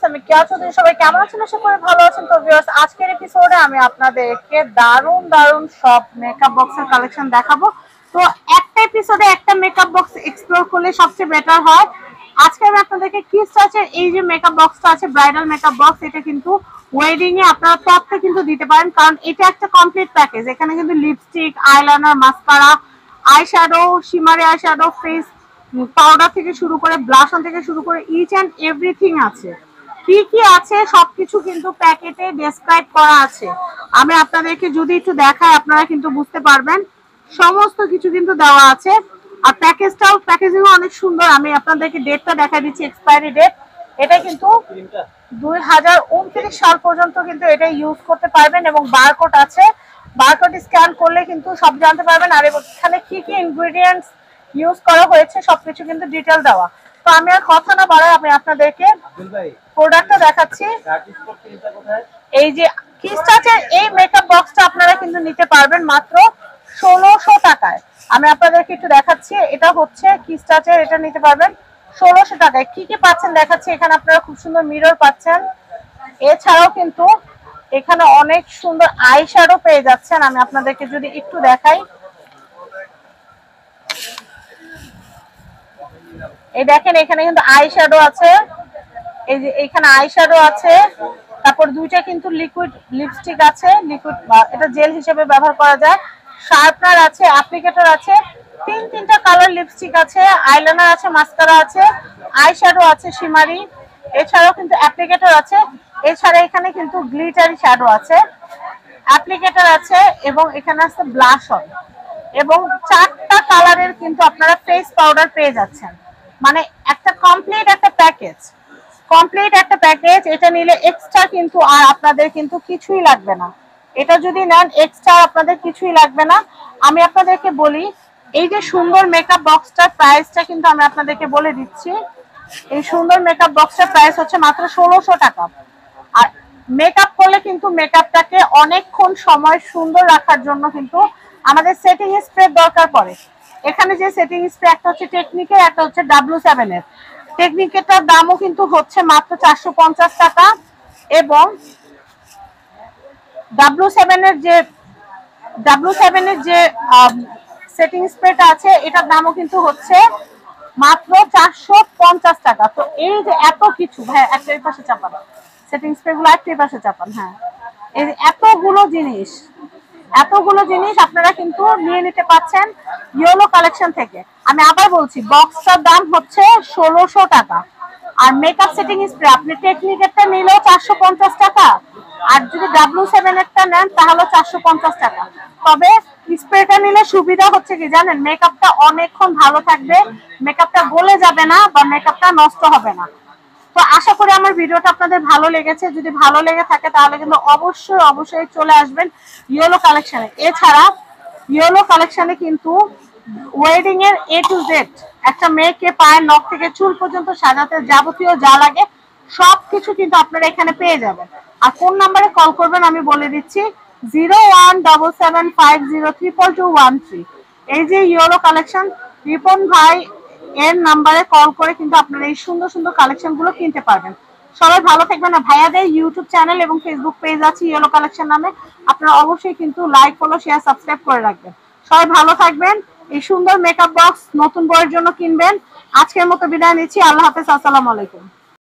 Viewers, আমি কেয়া চৌধুরী। সবাই কেমন আছেন? আশা করি ভালো আছেন। তো ভিউয়ার্স, আজকের এপিসোডে আমি আপনাদেরকে দারুণ দারুণ সব মেকআপ বক্সের কালেকশন দেখাবো। তো একটা এপিসোডে একটা মেকআপ বক্স এক্সপ্লোর করলে সবচেয়ে বেটার হয়। আজকে আমি আপনাদেরকে কিস টাচের এই যে মেকআপ বক্সটা আছে, ব্রাইডাল মেকআপ বক্স, এটা কিন্তু ওয়েডিং এ আপনারা টপটা কিন্তু দিতে পারেন, কারণ এটা একটা কমপ্লিট প্যাকেজ। এখানে কিন্তু lipstick, eyeliner, mascara, eyeshadow, শিমারি eyeshadow, face powder থেকে শুরু করে ব্লাশন থেকে শুরু করে ইচ অ্যান্ড এভরিথিং আছে। কি কি আছে সবকিছু কিন্তু প্যাকেটে ডেসক্রাইব করা আছে। আমি আপনাদেরকে যদি একটু দেখাই আপনারা কিন্তু বুঝতে পারবেন, সমস্ত কিছু কিন্তু দেওয়া আছে। আর প্যাকেজিং অনেক সুন্দর। আমি আপনাদেরকে ডেটটা দেখা দিচ্ছি, এক্সপায়ারি ডেট। এটা কিন্তু 2029 সাল পর্যন্ত কিন্তু এটা ইউজ করতে পারবেন, এবং বারকোড আছে। বারকোড স্ক্যান করলে কিন্তু সব জানতে পারবেন। আর এখানে কি কি ইনগ্রেডিয়েন্টস ইউজ করা হয়েছে সবকিছু কিন্তু ডিটেল দেওয়া। তো আমি আর কথা না বাড়াই, আমি আপনাদেরকে প্রোডাক্টটা দেখাচ্ছি। এই যে কিস টাচের এই মেকআপ বক্সটা আপনারা কিন্তু নিতে পারবেন মাত্র 1600 টাকায়। আমি আপনাদেরকে একটু দেখাচ্ছি। এটা হচ্ছে কিস টাচের, এটা নিতে পারবেন 1600 টাকায়। কি কি পাচ্ছেন দেখাচ্ছি। এখানে আপনারা খুব সুন্দর মিরর পাচ্ছেন। এছাড়াও কিন্তু এখানে অনেক সুন্দর আই শ্যাডো পেয়ে যাচ্ছেন। আমি আপনাদেরকে যদি একটু দেখাই, এই দেখেন এখানে কিন্তু আই শ্যাডো আছে। এই যে এখানে আই শ্যাডো আছে, তারপর দুইটা কিন্তু লিকুইড লিপস্টিক আছে। লিকুইড এটা জেল হিসেবে ব্যবহার করা যায়। শার্পনার আছে, অ্যাপ্লিকেটর আছে, তিনটা কালার লিপস্টিক আছে, আইলাইনার আছে, মাস্কারা আছে, আই শ্যাডো আছে শিমারি, এছাড়াও কিন্তু অ্যাপ্লিকেটর আছে। এছাড়া এখানে কিন্তু গ্লিটারি শ্যাডো আছে, অ্যাপ্লিকেটর আছে, এবং এখানে আছে ব্লাশন, এবং 4টা কালারের কিন্তু আপনারা ফেস পাউডার পেয়ে যাচ্ছেন। মানে একটা কমপ্লিট একটা প্যাকেজ। এটা নিলে এক্সট্রা কিন্তু আর আপনাদের কিন্তু কিছুই লাগবে না। এটা যদি নেন এক্সট্রা আপনাদের কিছুই লাগবে না। আমি আপনাদেরকে বলি, এই যে সুন্দর মেকআপ বক্সটার প্রাইসটা কিন্তু আমি আপনাদেরকে বলে দিচ্ছি। এই সুন্দর মেকআপ বক্সটার প্রাইস হচ্ছে মাত্র 1600 টাকা। আর মেকআপ করলে কিন্তু মেকআপটাকে অনেকক্ষণ সময় সুন্দর রাখার জন্য কিন্তু আমাদের সেটিং স্প্রে দরকার পড়ে। এখানে যে সেটিং স্প্রে, একটা হচ্ছে টেকনিকের, একটা হচ্ছে W7 এর। টেকনিকেরটার দামও কিন্তু হচ্ছে মাত্র 450 টাকা, এবং W7 এর যে সেটিং স্প্রেটা আছে এটার দামও কিন্তু হচ্ছে মাত্র 450 টাকা। তো এই যে এত কিছু, হ্যাঁ একটা এই পাশে চাপান, সেটিং স্প্রে গুলো একটা এই পাশে চাপান, হ্যাঁ, এই এতগুলো জিনিস আপনারা কিন্তু নিয়ে নিতে পাচ্ছেন ইয়েলো কালেকশন থেকে। আমি আবার বলছি, বক্সটার দাম হচ্ছে 1600 টাকা। আর মেকআপ সেটিং স্প্রে আপনি টেকনিকেরটা নিলেও 450 টাকা, আর যদি W7 এরটা নেন তাহলে 450 টাকা। তবে স্প্রেটা নিলে সুবিধা হচ্ছে কি জানেন, মেকআপটা অনেকক্ষণ ভালো থাকবে, মেকআপটা গলে যাবে না, বা মেকআপটা নষ্ট হবে না। তো আশা করি আমার ভিডিওটা আপনাদের ভালো লেগেছে। যদি ভালো লেগে থাকে তাহলে কিন্তু অবশ্যই চলে আসবেন ইয়েলো কালেকশনে। এছাড়া ইয়েলো কালেকশনে কিন্তু ওয়েডিং এর A to Z, একটা মেয়েকে পায়ের নখ থেকে চুল পর্যন্ত সাজাতে যাবতীয় যা লাগে সবকিছু কিন্তু আপনারা এখানে পেয়ে যাবেন। আর কোন নাম্বারে কল করবেন আমি বলে দিচ্ছি, 0177503213। এই যে ইয়েলো কালেকশন, রিপন ভাই এর নাম্বারে কল করে কিন্তু আপনারা এই সুন্দর সুন্দর কালেকশন গুলো কিনতে পারবেন। সবাই ভালো থাকবেন। না ভাইয়াদের ইউটিউব চ্যানেল এবং ফেসবুক পেজ আছে ইয়েলো কালেকশন নামে, আপনারা অবশ্যই কিন্তু লাইক, ফলো, শেয়ার, সাবস্ক্রাইব করে রাখবেন। সবাই ভালো থাকবেন। এই সুন্দর মেকআপ বক্স নতুন বউয়ের জন্য কিনবেন। আজকের মতো বিদায় নিচ্ছি। আল্লাহ হাফেজ, আসসালামু আলাইকুম।